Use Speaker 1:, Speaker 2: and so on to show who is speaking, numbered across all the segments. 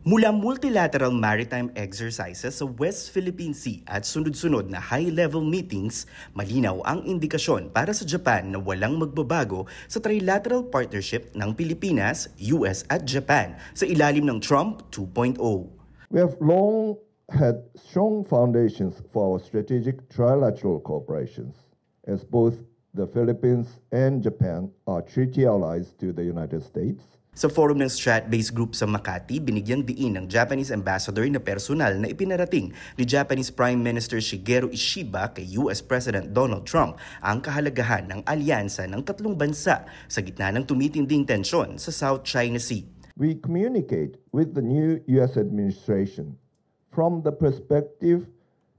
Speaker 1: Mula multilateral maritime exercises sa West Philippine Sea at sunod-sunod na high-level meetings, malinaw ang indikasyon para sa Japan na walang magbabago sa trilateral partnership ng Pilipinas, US at Japan sa ilalim ng Trump 2.0.
Speaker 2: We have long had strong foundations for our strategic trilateral cooperations, as both the Philippines and Japan are treaty allies to the United States.
Speaker 1: Sa forum ng Strat-based group sa Makati, binigyang diin ng Japanese ambassador na personal na ipinarating ni Japanese Prime Minister Shigeru Ishiba kay US President Donald Trump ang kahalagahan ng alyansa ng tatlong bansa sa gitna ng tumitinding tensyon sa South China Sea.
Speaker 2: We communicate with the new US administration from the perspective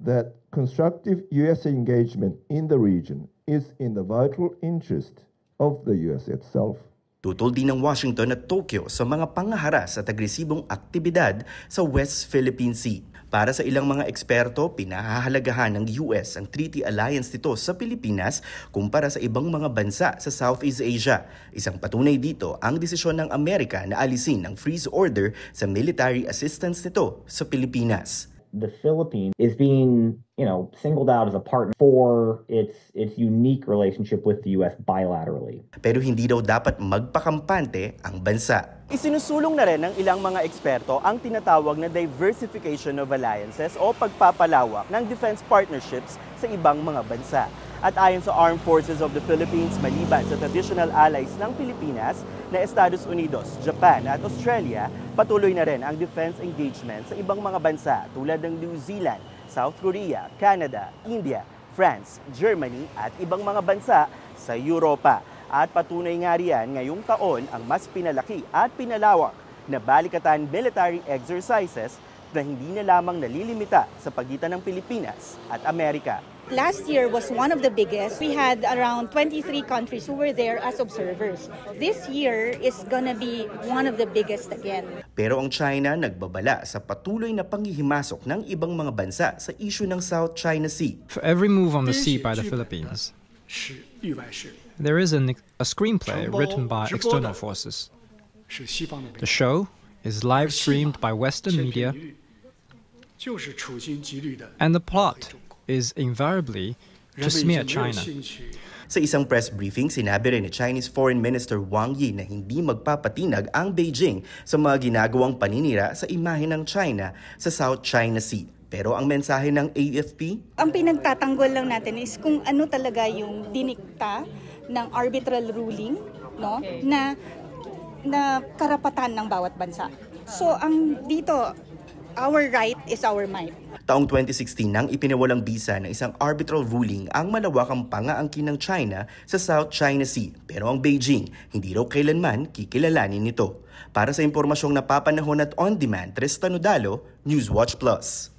Speaker 2: that constructive US engagement in the region is in the vital interest of the US itself.
Speaker 1: Tutol din ng Washington at Tokyo sa mga pangaharas at agresibong aktibidad sa West Philippine Sea. Para sa ilang mga eksperto, pinahahalagahan ng US ang treaty alliance nito sa Pilipinas kumpara sa ibang mga bansa sa Southeast Asia. Isang patunay dito ang desisyon ng Amerika na alisin ang freeze order sa military assistance nito sa Pilipinas.
Speaker 3: The Philippines is being, singled out as a partner for its unique relationship with the US bilaterally.
Speaker 1: Pero hindi daw dapat magpakampante ang bansa. Isinusulong na rin ng ilang mga eksperto ang tinatawag na diversification of alliances o pagpapalawak ng defense partnerships sa ibang mga bansa. At ayon sa Armed Forces of the Philippines, maliban sa traditional allies ng Pilipinas na Estados Unidos, Japan at Australia, patuloy na rin ang defense engagement sa ibang mga bansa tulad ng New Zealand, South Korea, Canada, India, France, Germany at ibang mga bansa sa Europa. At patunay nga riyan ngayong taon ang mas pinalaki at pinalawak na balikatan military exercises na hindi na lamang nalilimita sa pagitan ng Pilipinas at Amerika.
Speaker 4: Last year was one of the biggest. We had around 23 countries who were there as observers. This year is gonna be one of the biggest again.
Speaker 1: Pero ang China nagbabala sa patuloy na panghihimasok ng ibang mga bansa sa issue ng South China Sea.
Speaker 5: For every move on the sea by the Philippines, there is a screenplay written by external forces. The show is live streamed by Western media, and the plot is invariably to smear China.
Speaker 1: Sa isang press briefing, sinabi rin ni Chinese Foreign Minister Wang Yi na hindi magpapatinag ang Beijing sa mga ginagawang paninira sa imahe ng China sa South China Sea. Pero ang mensahe ng AFP?
Speaker 4: Ang pinagtatanggol lang natin is kung ano talaga yung dinikta ng arbitral ruling, no, na karapatan ng bawat bansa. So ang dito, our right is our might.
Speaker 1: Taong 2016 nang ipinawalang bisa ng isang arbitral ruling ang malawakang pangaangkin ng China sa South China Sea. Pero ang Beijing hindi raw kailanman kikilalanin nito. Para sa impormasyong napapanahon at on-demand, Tristan Udalo, Newswatch Plus.